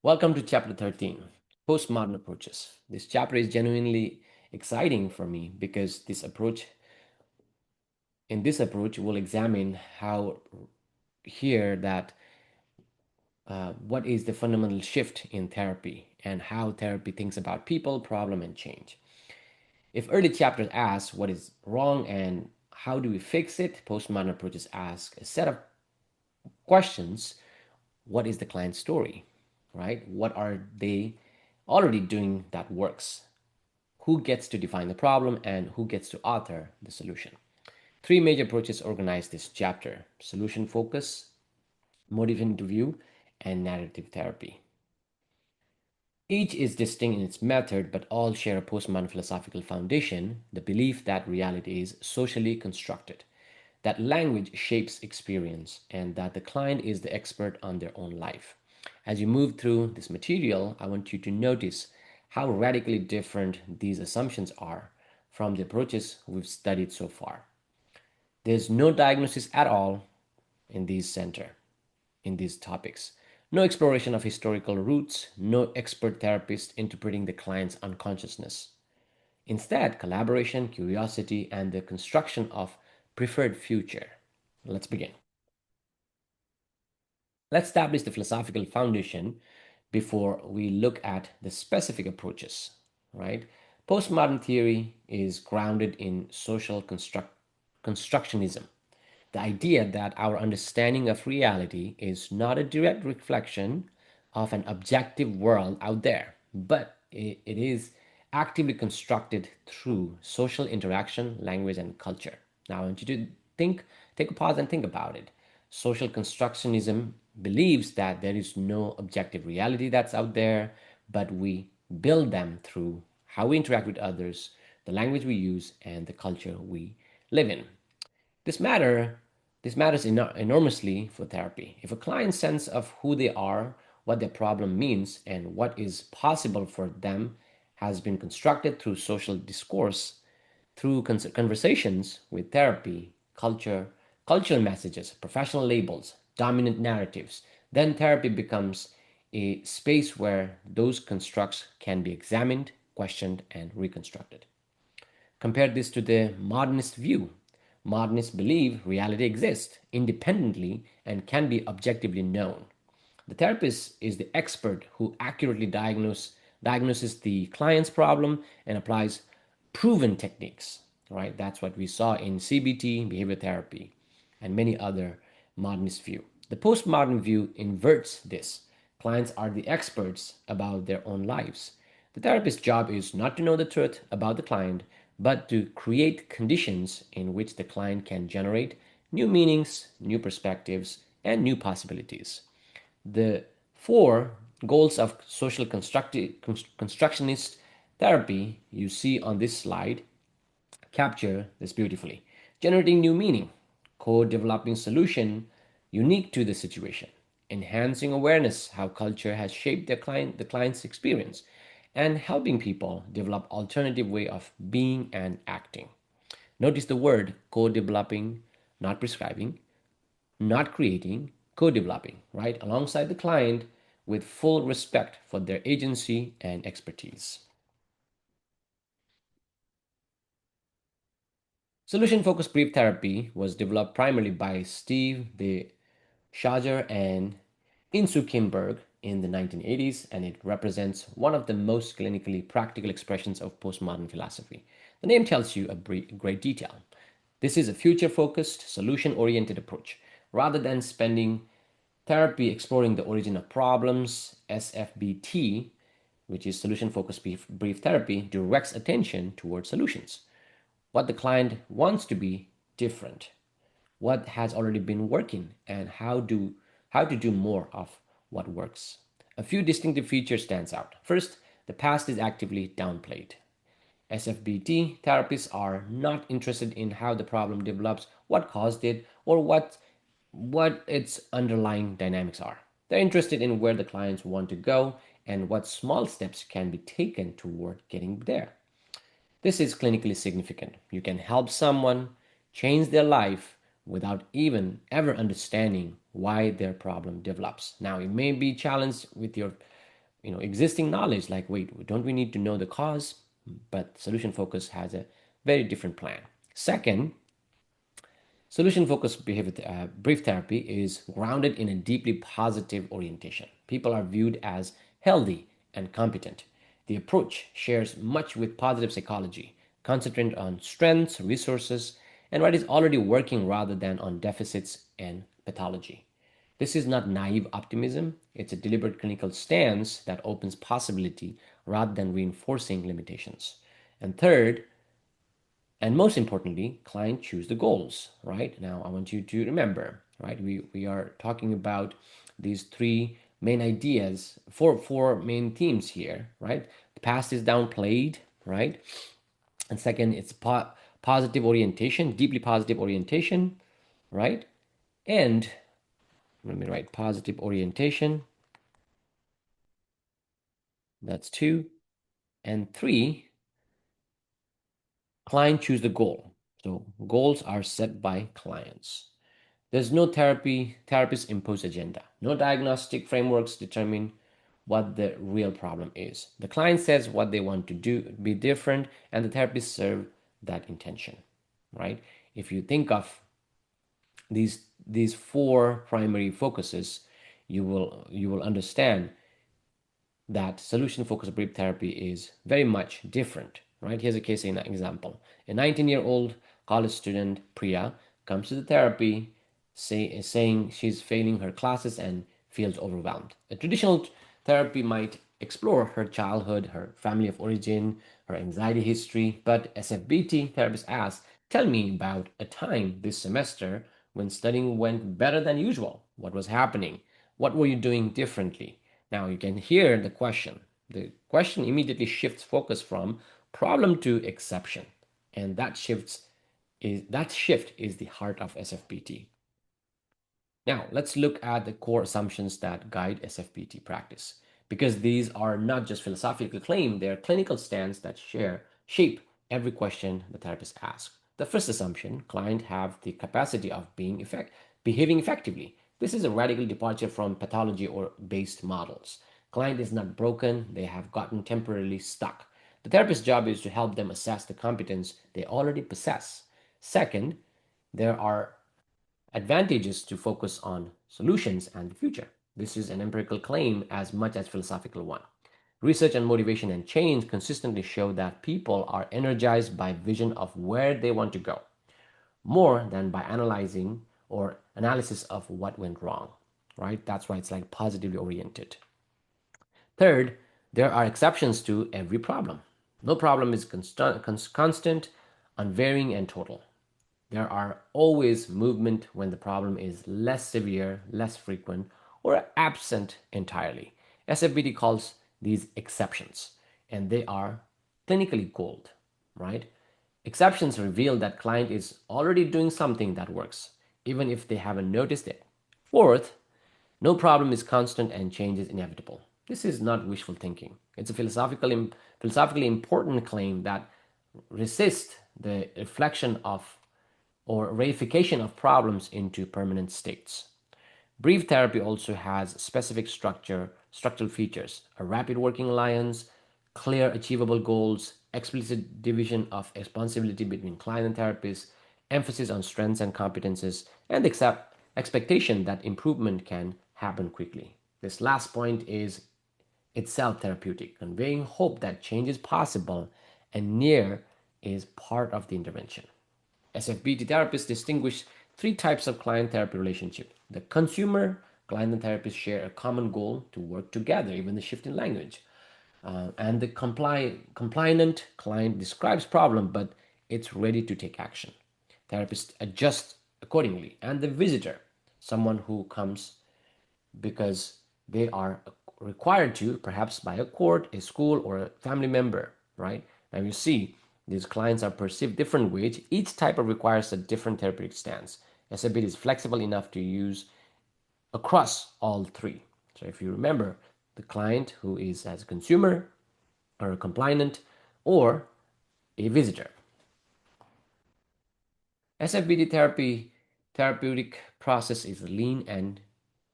Welcome to chapter 13, Postmodern Approaches. This chapter is genuinely exciting for me because in this approach, we'll examine how here that what is the fundamental shift in therapy and how therapy thinks about people, problem, and change. If early chapters ask what is wrong and how do we fix it, postmodern approaches ask a set of questions. What is the client's story, right? What are they already doing that works? Who gets to define the problem and who gets to author the solution? Three major approaches organize this chapter: solution focus, motive interview, and narrative therapy. Each is distinct in its method, but all share a postmodern philosophical foundation: the belief that reality is socially constructed, that language shapes experience, and that the client is the expert on their own life. As you move through this material, I want you to notice how radically different these assumptions are from the approaches we've studied so far. There's no diagnosis at all in these topics. No exploration of historical roots, no expert therapist interpreting the client's unconsciousness. Instead, collaboration, curiosity, and the construction of preferred future. Let's begin. Let's establish the philosophical foundation before we look at the specific approaches, right? Postmodern theory is grounded in constructionism, the idea that our understanding of reality is not a direct reflection of an objective world out there, but it is actively constructed through social interaction, language, and culture. Now, I want you to take a pause and think about it. Social constructionism believes that there is no objective reality that's out there, but we build them through how we interact with others, the language we use, and the culture we live in. This matter this matters enormously for therapy. If a client's sense of who they are, what their problem means, and what is possible for them has been constructed through social discourse, through conversations with therapy, cultural messages, professional labels, dominant narratives, then therapy becomes a space where those constructs can be examined, questioned, and reconstructed. Compare this to the modernist view. Modernists believe reality exists independently and can be objectively known. The therapist is the expert who accurately diagnoses the client's problem and applies proven techniques. Right? That's what we saw in CBT, behavior therapy, and many other modernist view. The postmodern view inverts this. Clients are the experts about their own lives. The therapist's job is not to know the truth about the client, but to create conditions in which the client can generate new meanings, new perspectives, and new possibilities. The four goals of social constructionist therapy you see on this slide capture this beautifully. Generating new meaning, co-developing solution unique to the situation, enhancing awareness how culture has shaped the client's experience, and helping people develop alternative way of being and acting. Notice the word co-developing, not prescribing, not creating, co-developing, right? Alongside the client with full respect for their agency and expertise. Solution focused brief therapy was developed primarily by Steve de Schager and Insu Kimberg in the 1980s, and it represents one of the most clinically practical expressions of postmodern philosophy. The name tells you a great detail. This is a future focused, solution oriented approach. Rather than spending therapy exploring the origin of problems, SFBT, which is solution focused brief therapy, directs attention toward solutions. What the client wants to be different, what has already been working, and how to do more of what works. A few distinctive features stands out. First, the past is actively downplayed. SFBT therapists are not interested in how the problem develops, what caused it, or what its underlying dynamics are. They're interested in where the clients want to go and what small steps can be taken toward getting there. This is clinically significant. You can help someone change their life without even ever understanding why their problem develops. Now, it may be challenged with your existing knowledge, like, wait, don't we need to know the cause? But solution focus has a very different plan. Second, solution focused behavior brief therapy is grounded in a deeply positive orientation. People are viewed as healthy and competent. The approach shares much with positive psychology, concentrated on strengths, resources, and what is already working rather than on deficits and pathology. This is not naive optimism, it's a deliberate clinical stance that opens possibility rather than reinforcing limitations. And third, and most importantly, client choose the goals. Right now, I want you to remember, right, we are talking about these three main ideas, four main themes here. Right, the past is downplayed. Right, and second, it's positive orientation, deeply positive orientation. Right, and let me write positive orientation. That's two. And three, client choose the goal. So goals are set by clients. There's no therapist imposed agenda. No diagnostic frameworks determine what the real problem is. The client says what they want to do be different, and the therapist serve that intention. Right? If you think of these four primary focuses, you will understand that solution focused brief therapy is very much different, right? Here's a case in example. A 19-year-old college student, Priya, comes to the therapy saying she's failing her classes and feels overwhelmed. A traditional therapy might explore her childhood, her family of origin, her anxiety history, but SFBT therapist asks, tell me about a time this semester when studying went better than usual. What was happening? What were you doing differently? Now you can hear the question. The question immediately shifts focus from problem to exception. And that shift is the heart of SFPT. Now, let's look at the core assumptions that guide SFPT practice, because these are not just philosophical claims, they are clinical stands that shape every question the therapist asks. The first assumption, client have the capacity of behaving effectively. This is a radical departure from pathology or based models. Client is not broken, they have gotten temporarily stuck. The therapist's job is to help them assess the competence they already possess. Second, there are advantages to focus on solutions and the future. This is an empirical claim as much as philosophical one. Research on motivation and change consistently show that people are energized by vision of where they want to go, more than by analyzing or analysis of what went wrong. Right? That's why it's like positively oriented. Third, there are exceptions to every problem. No problem is constant, unvarying, and total. There are always movement when the problem is less severe, less frequent, or absent entirely. SFBT calls these exceptions, and they are clinically gold, right? Exceptions reveal that client is already doing something that works, even if they haven't noticed it. Fourth, no problem is constant and change is inevitable. This is not wishful thinking. It's a philosophically important claim that resists the reflection of or reification of problems into permanent states. Brief therapy also has specific structural features, a rapid working alliance, clear achievable goals, explicit division of responsibility between client and therapist, emphasis on strengths and competences, and expectation that improvement can happen quickly. This last point is itself therapeutic, conveying hope that change is possible and near is part of the intervention. SFBT therapists distinguish three types of client therapy relationship. The consumer, client and therapist share a common goal to work together, even the shift in language. And the compliant client describes problem, but it's ready to take action. Therapist adjust accordingly. And the visitor, someone who comes because they are required to, perhaps by a court, a school, or a family member, right? Now you see, these clients are perceived different ways. Each type of requires a different therapeutic stance. SABT is flexible enough to use across all three. So if you remember, the client who is as a consumer or a compliant or a visitor. SFBT therapeutic process is lean and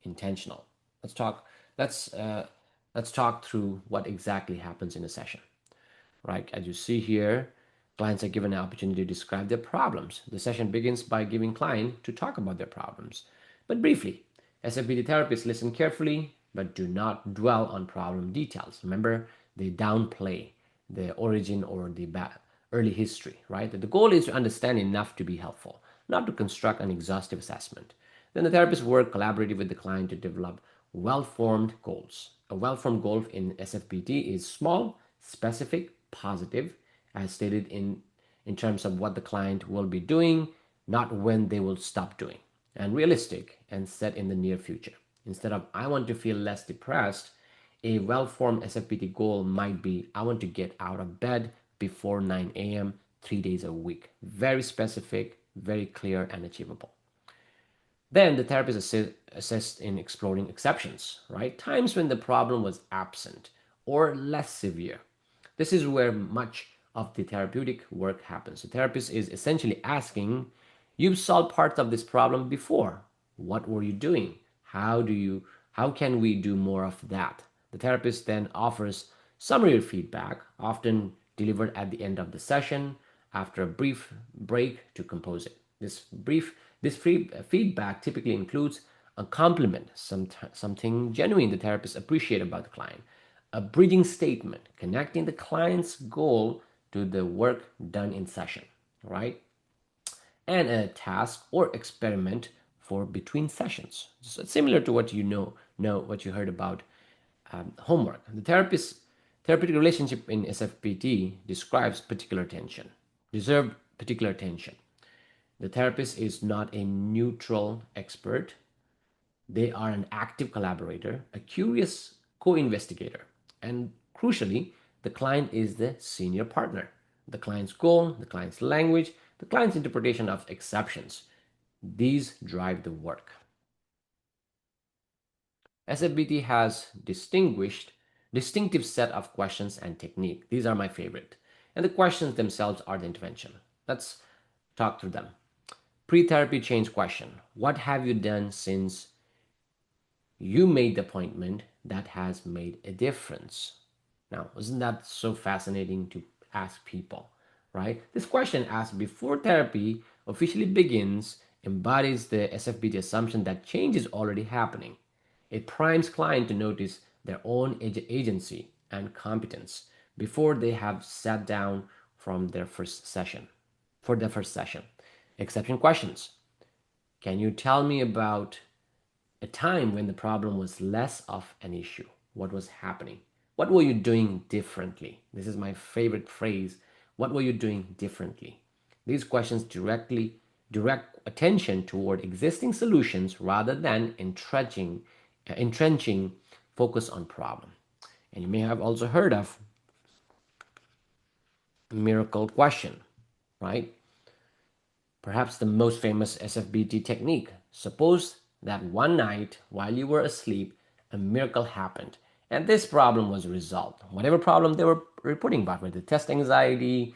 intentional. Let's talk. Let's Let's talk through what exactly happens in a session. Right, as you see here, clients are given an opportunity to describe their problems. The session begins by giving client to talk about their problems, but briefly. SFBT therapists listen carefully but do not dwell on problem details. Remember, they downplay the origin or the early history, right? The goal is to understand enough to be helpful, not to construct an exhaustive assessment. Then the therapist work collaboratively with the client to develop well-formed goals. A well-formed goal in SFPT is small, specific, positive, as stated in terms of what the client will be doing, not when they will stop doing, and realistic and set in the near future. Instead of I want to feel less depressed, a well-formed SFPT goal might be I want to get out of bed before 9 a.m. 3 days a week. Very specific, very clear, and achievable. Then the therapist assists in exploring exceptions, right? Times when the problem was absent or less severe. This is where much of the therapeutic work happens. The therapist is essentially asking, you've solved parts of this problem before. What were you doing? How can we do more of that? The therapist then offers summary feedback, often delivered at the end of the session after a brief break to compose it. This feedback typically includes a compliment, something genuine the therapist appreciate about the client, a bridging statement connecting the client's goal to the work done in session, right? And a task or experiment for between sessions. So similar to what you know what you heard about homework. The therapeutic relationship in SFPT describes particular attention, deserved particular attention. The therapist is not a neutral expert. They are an active collaborator, a curious co investigator, and crucially, the client is the senior partner. The client's goal, the client's language, the client's interpretation of exceptions. These drive the work. SFBT has distinctive set of questions and technique. These are my favorite. And the questions themselves are the intervention. Let's talk through them. Pre-therapy change question. What have you done since you made the appointment that has made a difference? Now, isn't that so fascinating to ask people, right? This question asked before therapy officially begins embodies the SFBT assumption that change is already happening. It primes client to notice their own agency and competence before they have sat down from their first session, for their first session. Exception questions. Can you tell me about a time when the problem was less of an issue? What was happening? What were you doing differently? This is my favorite phrase. What were you doing differently? These questions direct attention toward existing solutions rather than entrenching focus on problem. And you may have also heard of miracle question, right? Perhaps the most famous SFBT technique. Suppose that one night while you were asleep, a miracle happened and this problem was resolved. Whatever problem they were reporting about, whether test anxiety,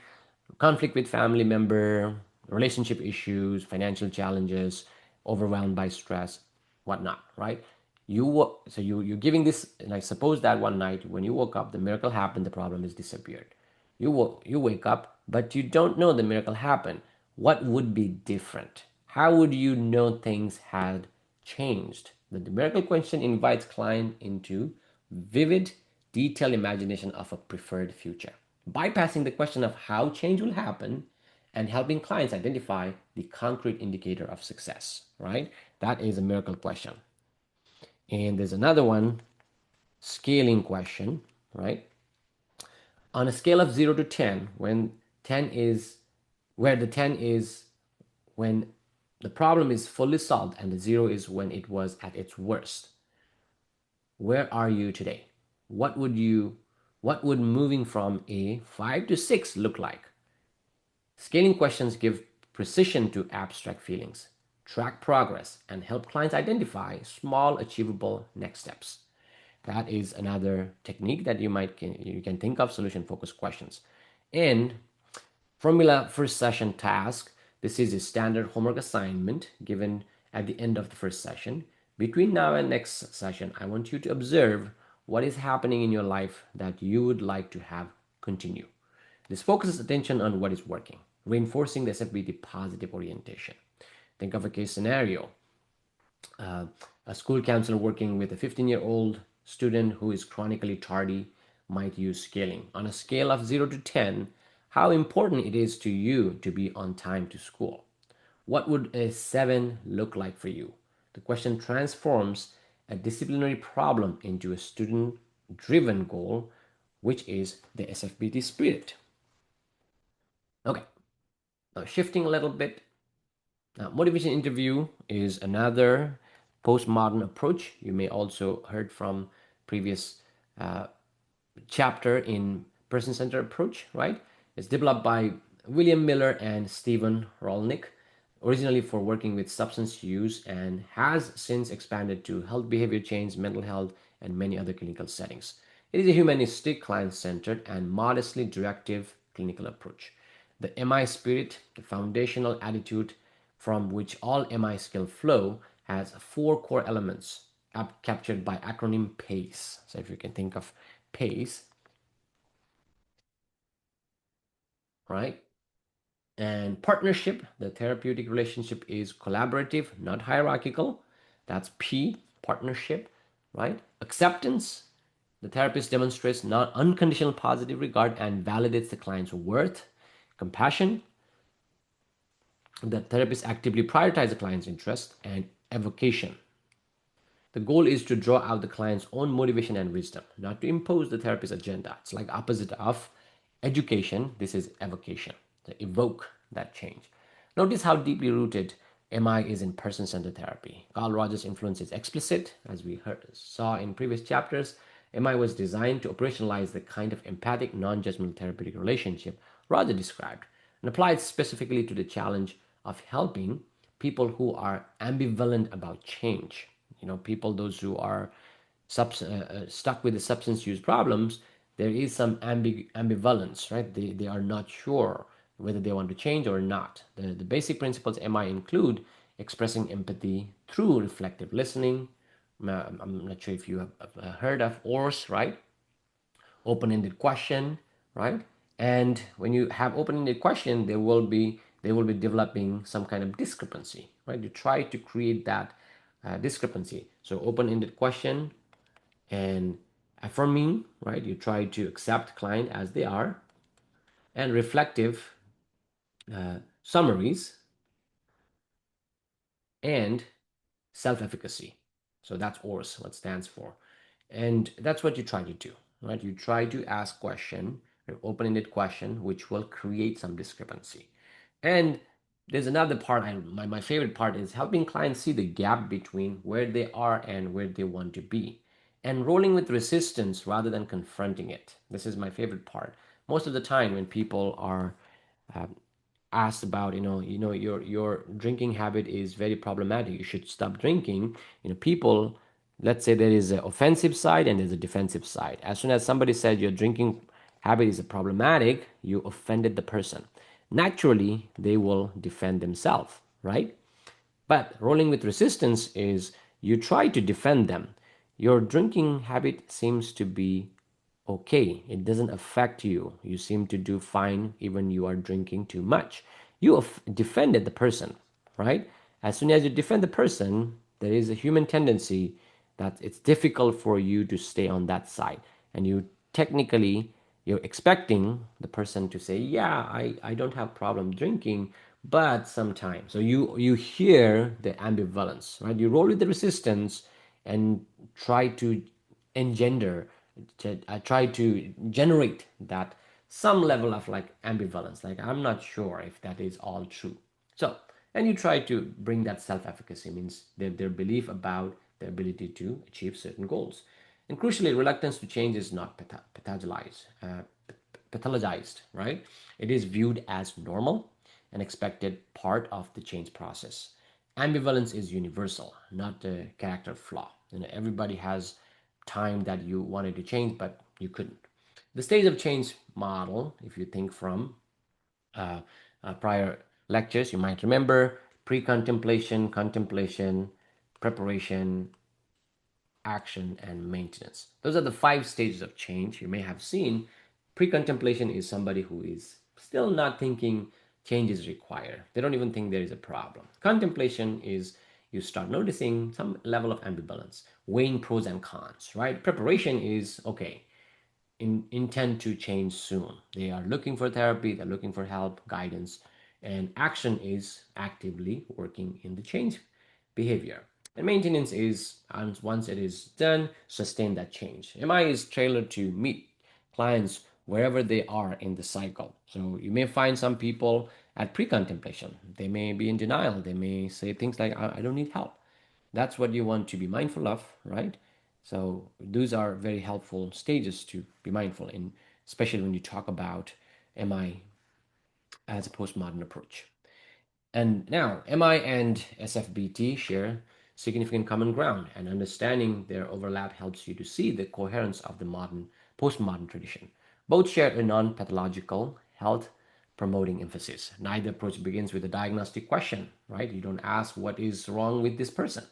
conflict with family member, relationship issues, financial challenges, overwhelmed by stress, whatnot, right? You're giving this, like, suppose that one night when you woke up, the miracle happened, the problem is disappeared. You wake up, but you don't know the miracle happened. What would be different? How would you know things had changed? The miracle question invites client into vivid, detailed imagination of a preferred future, bypassing the question of how change will happen and helping clients identify the concrete indicator of success, right? That is a miracle question. And there's another one, scaling question, right? On a scale of 0 to 10, when 10 is where the 10 is when the problem is fully solved and the 0 is when it was at its worst. Where are you today? What would moving from a 5 to 6 look like? Scaling questions give precision to abstract feelings, track progress, and help clients identify small achievable next steps. That is another technique that you can think of, solution focused questions. And formula first session task. This is a standard homework assignment given at the end of the first session. Between now and next session, I want you to observe what is happening in your life that you would like to have continue. This focuses attention on what is working, reinforcing the SFBT positive orientation. Think of a case scenario. uh, a school counselor working with a 15-year-old student who is chronically tardy might use scaling. On a scale of 0 to 10, how important it is to you to be on time to school? What would a 7 look like for you? The question transforms a disciplinary problem into a student driven goal, which is the SFBT spirit. Okay, now shifting a little bit. Now, motivation interview is another postmodern approach. You may also heard from previous uh, chapter in person-centered approach, right? It's developed by William Miller and Stephen Rolnick, originally for working with substance use and has since expanded to health behavior change, mental health, and many other clinical settings. It is a humanistic, client-centered, and modestly directive clinical approach. The MI spirit, the foundational attitude from which all MI skill flow, has four core elements captured by acronym PACE. So if you can think of PACE, right? And partnership, the therapeutic relationship is collaborative, not hierarchical. That's P, partnership, right? Acceptance, the therapist demonstrates not unconditional positive regard and validates the client's worth. Compassion, the therapist actively prioritizes the client's interest. And evocation, the goal is to draw out the client's own motivation and wisdom, not to impose the therapist's agenda. It's like opposite of education. This is evocation, to evoke that change. Notice how deeply rooted MI is in person-centered therapy. Carl Rogers' influence is explicit, as we saw in previous chapters. MI was designed to operationalize the kind of empathic, non-judgmental therapeutic relationship Roger described, and applied specifically to the challenge of helping people who are ambivalent about change. People those who are stuck with the substance use problems, there is some ambivalence, right? They are not sure whether they want to change or not. The basic principles MI include expressing empathy through reflective listening. I'm not sure if you have heard of ORS, right? Open-ended question, right? And when you have open-ended question, they will be developing some kind of discrepancy, right? You try to create that discrepancy. So open-ended question and affirming, right? You try to accept client as they are, and reflective summaries and self-efficacy. So that's ORS, what stands for. And that's what you try to do, right? You try to ask question, an open-ended question, which will create some discrepancy. And there's another part, my favorite part is helping clients see the gap between where they are and where they want to be. And rolling with resistance rather than confronting it. This is my favorite part. Most of the time when people are asked about, your drinking habit is very problematic, you should stop drinking. People, let's say there is an offensive side and there's a defensive side. As soon as somebody said your drinking habit is problematic, you offended the person. Naturally they will defend themselves, right? But rolling with resistance is you try to defend them. Your drinking habit seems to be okay. It doesn't affect you. You seem to do fine even you are drinking too much. You have defended the person, right? As soon as you defend the person, there is a human tendency that it's difficult for you to stay on that side. And you're expecting the person to say, yeah, I don't have problem drinking, but sometimes. So you hear the ambivalence, right? You roll with the resistance and try to engender, try to generate that some level of like ambivalence, like I'm not sure if that is all true. So, and you try to bring that self-efficacy, means their belief about their ability to achieve certain goals. And crucially, reluctance to change is not pathologized, right? It is viewed as normal, an expected part of the change process. Ambivalence is universal, not a character flaw. Everybody has time that you wanted to change, but you couldn't. The stage of change model, if you think from prior lectures, you might remember pre-contemplation, contemplation, preparation, action, and maintenance. Those are the five stages of change you may have seen. Pre-contemplation is somebody who is still not thinking change is required. They don't even think there is a problem. Contemplation is you start noticing some level of ambivalence, weighing pros and cons, right? Preparation is okay, intend to change soon. They are looking for therapy, they're looking for help, guidance, and action is actively working in the change behavior. And maintenance is, once it is done, sustain that change. MI is tailored to meet clients wherever they are in the cycle. So you may find some people at pre-contemplation. They may be in denial. They may say things like, I don't need help. That's what you want to be mindful of, right? So those are very helpful stages to be mindful in, especially when you talk about MI as a postmodern approach. And now, MI and SFBT share significant common ground, and understanding their overlap helps you to see the coherence of the modern postmodern tradition. Both share a non-pathological health promoting emphasis. Neither approach begins with a diagnostic question, right? You don't ask what is wrong with this person,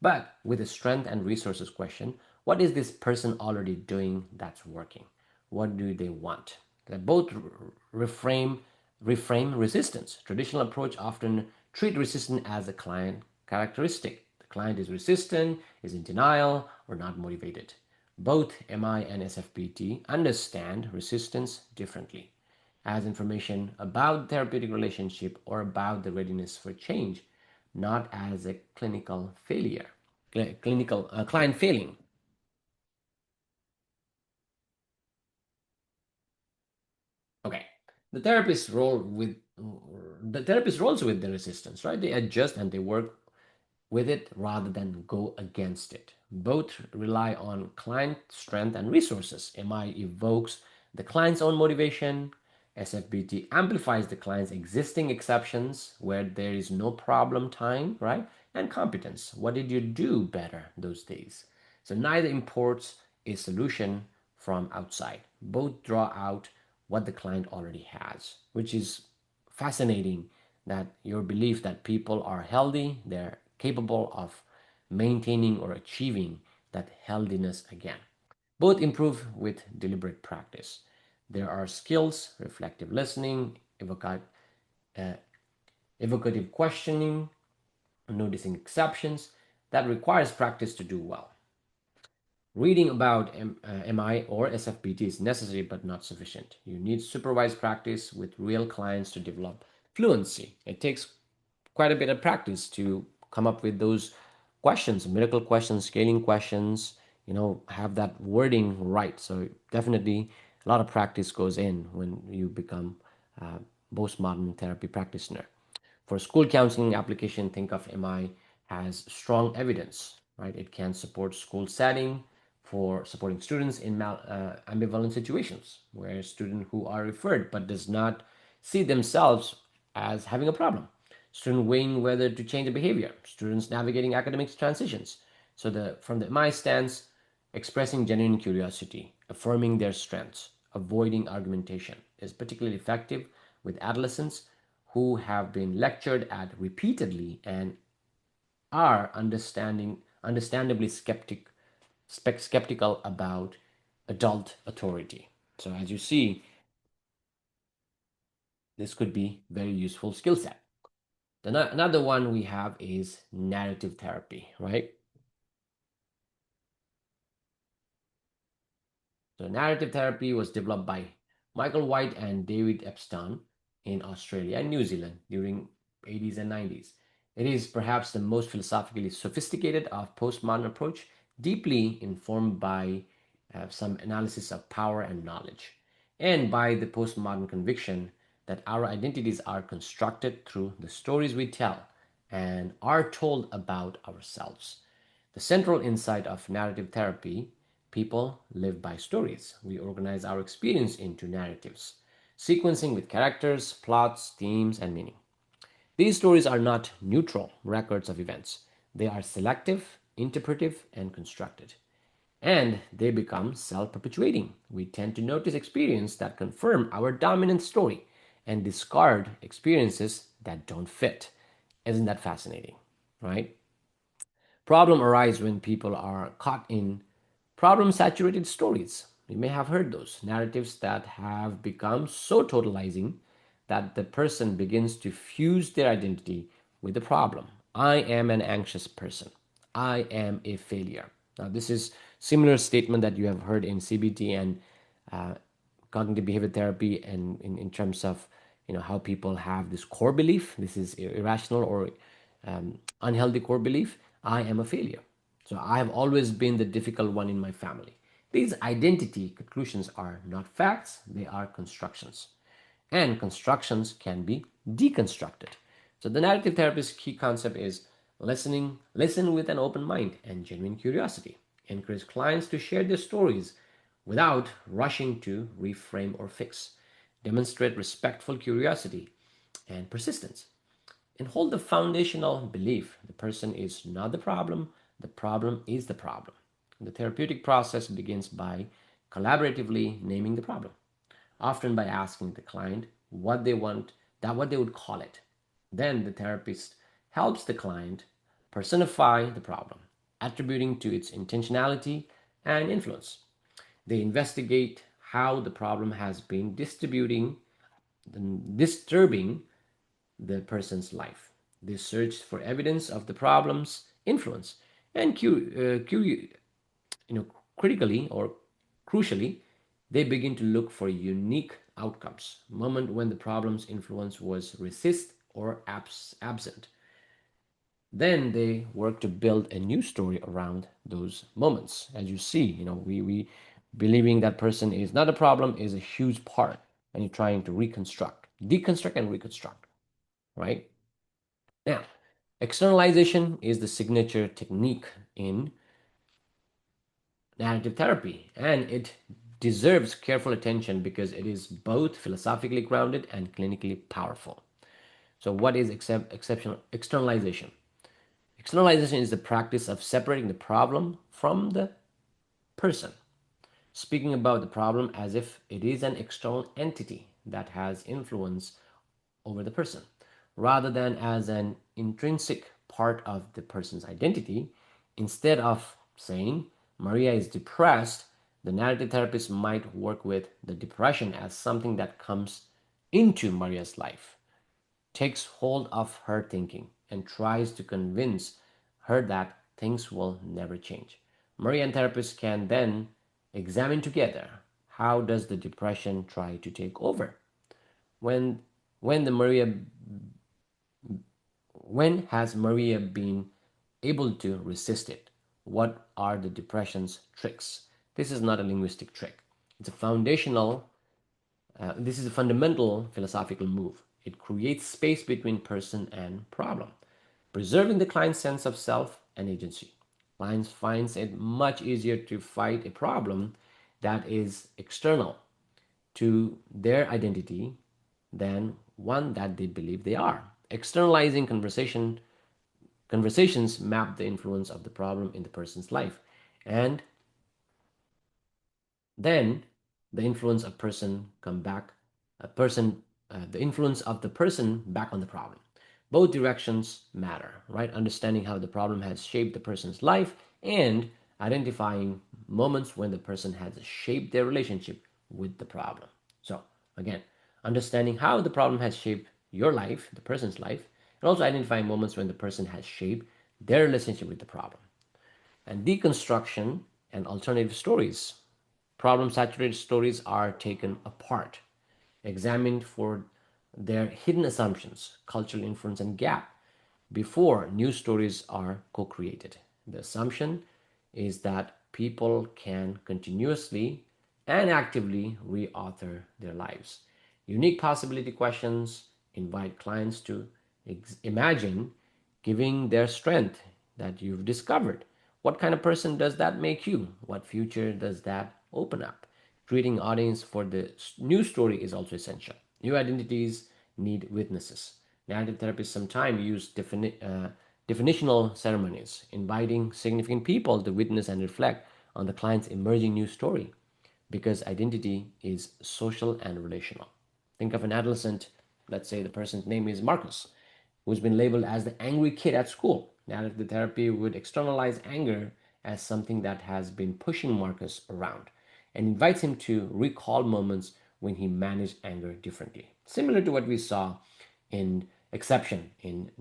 but with a strength and resources question, what is this person already doing that's working? What do they want? They both reframe resistance. Traditional approach often treat resistance as a client characteristic. The client is resistant, is in denial, or not motivated. Both MI and SFPT understand resistance differently as information about therapeutic relationship or about the readiness for change, not as a clinical failure, clinical client failing. Okay, the therapist role with the therapist rolls with the resistance, right? They adjust and they work with it rather than go against it. Both rely on client strength and resources. MI evokes the client's own motivation. SFBT amplifies the client's existing exceptions where there is no problem time, right? And competence. What did you do better those days? So neither imports a solution from outside. Both draw out what the client already has, which is fascinating, that your belief that people are healthy, they're capable of maintaining or achieving that healthiness again. Both improve with deliberate practice. There are skills, reflective listening, uh, evocative questioning, noticing exceptions, that requires practice to do well. Reading about MI or SFPT is necessary but not sufficient. You need supervised practice with real clients to develop fluency. It takes quite a bit of practice to come up with those questions, miracle questions, scaling questions, have that wording right. So definitely a lot of practice goes in when you become a postmodern therapy practitioner. For school counseling application, think of MI as strong evidence, right? It can support school setting for supporting students in ambivalent situations, where students who are referred but does not see themselves as having a problem. Student weighing whether to change the behavior. Students navigating academic transitions. So from the MI stance, expressing genuine curiosity, affirming their strengths, avoiding argumentation is particularly effective with adolescents who have been lectured at repeatedly and are understandably skeptical about adult authority. So as you see, this could be very useful skill set. Another one we have is narrative therapy, right? So narrative therapy was developed by Michael White and David Epstein in Australia and New Zealand during 80s and 90s. It is perhaps the most philosophically sophisticated of postmodern approach, deeply informed by some analysis of power and knowledge, and by the postmodern conviction that our identities are constructed through the stories we tell and are told about ourselves. The central insight of narrative therapy: people live by stories. We organize our experience into narratives, sequencing with characters, plots, themes, and meaning. These stories are not neutral records of events, they are selective, interpretive, and constructed. And they become self perpetuating. We tend to notice experiences that confirm our dominant story and discard experiences that don't fit. Isn't that fascinating? Right? Problem arise when people are caught in problem saturated stories. You may have heard those narratives that have become so totalizing that the person begins to fuse their identity with the problem. I am an anxious person. I am a failure. Now, this is similar statement that you have heard in CBT and uh, cognitive behavior therapy, and in terms of how people have this core belief. This is irrational or unhealthy core belief. I am a failure. So I have always been the difficult one in my family. These identity conclusions are not facts, they are constructions. And constructions can be deconstructed. So the narrative therapist's key concept is listen with an open mind and genuine curiosity. Encourage clients to share their stories without rushing to reframe or fix. Demonstrate respectful curiosity and persistence. And hold the foundational belief the person is not the problem is the problem. The therapeutic process begins by collaboratively naming the problem, often by asking the client what they want, that what they would call it. Then the therapist helps the client personify the problem, attributing to its intentionality and influence. They investigate how the problem has been disturbing the person's life. They search for evidence of the problem's influence and you know, critically or crucially, they begin to look for unique outcomes, moment when the problem's influence was resist or absent. Then they work to build a new story around those moments. As you see, we believing that person is not a problem is a huge part, and you're trying to deconstruct and reconstruct, right? Now, externalization is the signature technique in narrative therapy, and it deserves careful attention because it is both philosophically grounded and clinically powerful. So, what is exceptional externalization? Externalization is the practice of separating the problem from the person, speaking about the problem as if it is an external entity that has influence over the person, rather than as an intrinsic part of the person's identity. Instead of saying Maria is depressed, the narrative therapist might work with the depression as something that comes into Maria's life, takes hold of her thinking, and tries to convince her that things will never change. Maria and therapist can then examine together how does the depression try to take over. When when the Maria when has Maria been able to resist it? What are the depression's tricks? This is not a linguistic trick. It's a foundational this is a fundamental philosophical move. It creates space between person and problem, preserving the client's sense of self and agency. Clients finds it much easier to fight a problem that is external to their identity than one that they believe they are. Externalizing conversations map the influence of the problem in the person's life, and then the influence of person come back a person the influence of the person back on the problem. Both directions matter, right? Understanding how the problem has shaped the person's life and identifying moments when the person has shaped their relationship with the problem. So again, understanding how the problem has shaped your life, the person's life, and also identifying moments when the person has shaped their relationship with the problem. And deconstruction and alternative stories. Problem saturated stories are taken apart, examined for their hidden assumptions, cultural influence, and gap before new stories are co created. The assumption is that people can continuously and actively reauthor their lives. Unique possibility questions invite clients to imagine giving their strength that you've discovered. What kind of person does that make you? What future does that open up? Creating audience for the new story is also essential. New identities need witnesses. Narrative therapists sometimes use definitional ceremonies, inviting significant people to witness and reflect on the client's emerging new story, because identity is social and relational. Think of an adolescent, let's say the person's name is Marcus, who's been labeled as the angry kid at school. Narrative therapy would externalize anger as something that has been pushing Marcus around and invites him to recall moments when he managed anger differently. Similar to what we saw in exception in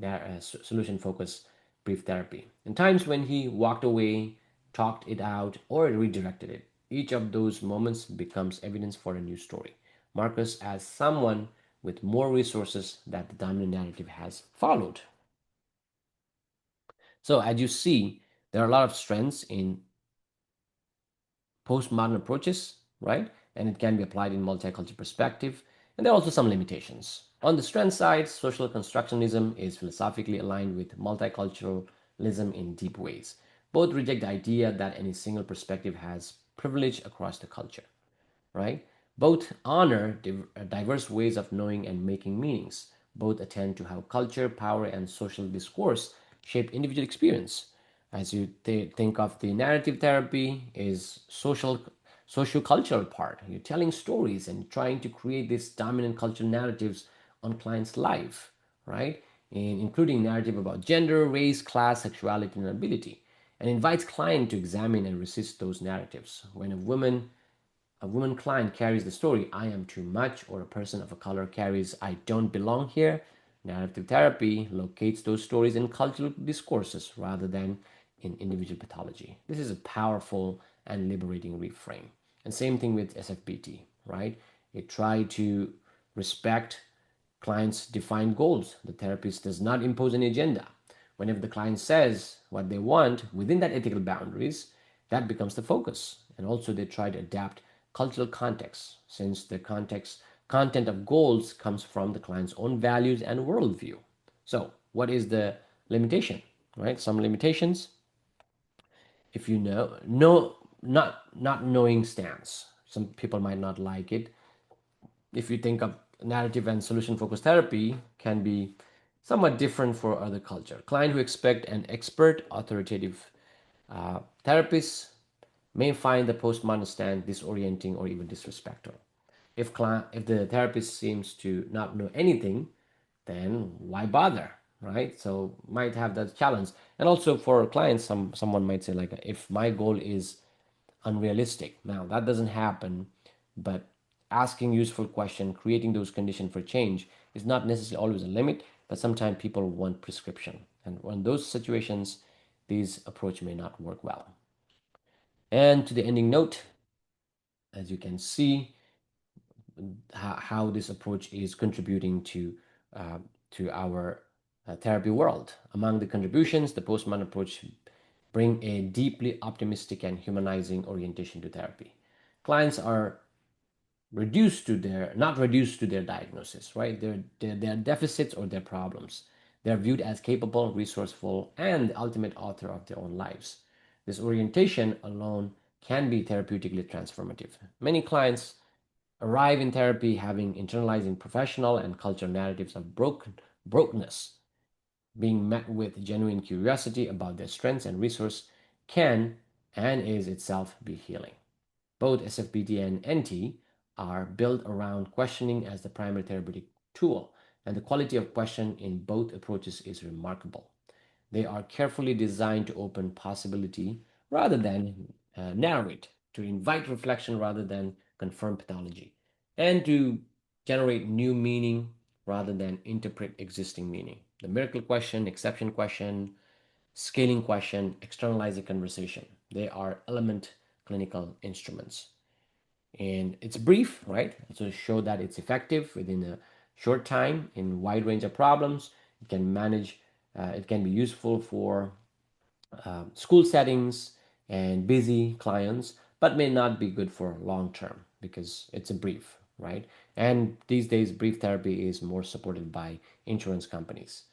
solution focused brief therapy. In times when he walked away, talked it out, or redirected it, each of those moments becomes evidence for a new story. Marcus as someone with more resources that the dominant narrative has followed. So, as you see, there are a lot of strengths in postmodern approaches, right? And it can be applied in multicultural perspective. And there are also some limitations. On the strength side, social constructionism is philosophically aligned with multiculturalism in deep ways. Both reject the idea that any single perspective has privilege across the culture, right? Both honor diverse ways of knowing and making meanings. Both attend to how culture, power, and social discourse shape individual experience. As you think of the narrative therapy is socio-cultural part. You're telling stories and trying to create these dominant cultural narratives on clients' life, right? And including narrative about gender, race, class, sexuality, and ability, and invites client to examine and resist those narratives. When a woman client carries the story, I am too much, or a person of a color carries, I don't belong here. Narrative therapy locates those stories in cultural discourses rather than in individual pathology. This is a powerful and liberating reframe. And same thing with SFBT, right? It tried to respect clients' defined goals. The therapist does not impose an agenda. Whenever the client says what they want within that ethical boundaries, that becomes the focus. And also they try to adapt cultural context, since the content of goals comes from the client's own values and worldview. So what is the limitation? Right? Some limitations, if you not knowing stance. Some people might not like it. If you think of narrative and solution focused therapy can be somewhat different for other culture. Client who expect an expert authoritative therapist may find the postmodern stand disorienting or even disrespectful. If the therapist seems to not know anything, then why bother, right? So might have that challenge. And also for clients, someone might say like, if my goal is unrealistic, now that doesn't happen, but asking useful question, creating those conditions for change is not necessarily always a limit, but sometimes people want prescription, and in those situations, these approach may not work well. And to the ending note, as you can see, how this approach is contributing uh, to our therapy world. Among the contributions, the postmodern approach bring a deeply optimistic and humanizing orientation to therapy. Clients are reduced to their not reduced to their diagnosis, right? Their deficits or their problems. They're viewed as capable, resourceful, and the ultimate author of their own lives. This orientation alone can be therapeutically transformative. Many clients arrive in therapy having internalizing professional and cultural narratives of brokenness. Being met with genuine curiosity about their strengths and resource can and is itself be healing. Both SFBT and NT are built around questioning as the primary therapeutic tool, and the quality of question in both approaches is remarkable. They are carefully designed to open possibility rather than narrow it, to invite reflection rather than confirm pathology, and to generate new meaning rather than interpret existing meaning. The miracle question, exception question, scaling question, externalizing conversation. They are element clinical instruments. And it's brief, right? So show that it's effective within a short time in wide range of problems. It can manage, it can be useful for school settings and busy clients, but may not be good for long term because it's a brief, right? And these days, brief therapy is more supported by insurance companies.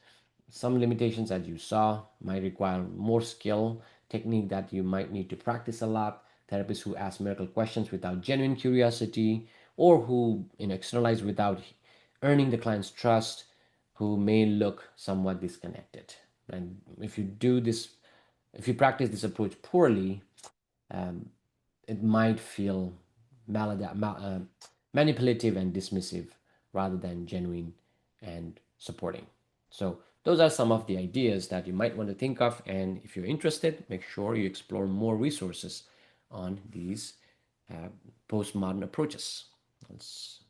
Some limitations, as you saw, might require more skill, technique that you might need to practice a lot. Therapists who ask miracle questions without genuine curiosity, or who externalize without earning the client's trust, who may look somewhat disconnected. And if you do this, if you practice this approach poorly, it might feel manipulative and dismissive rather than genuine and supporting. So Those are some of the ideas that you might want to think of, and if you're interested, make sure you explore more resources on these uh, postmodern approaches. Let's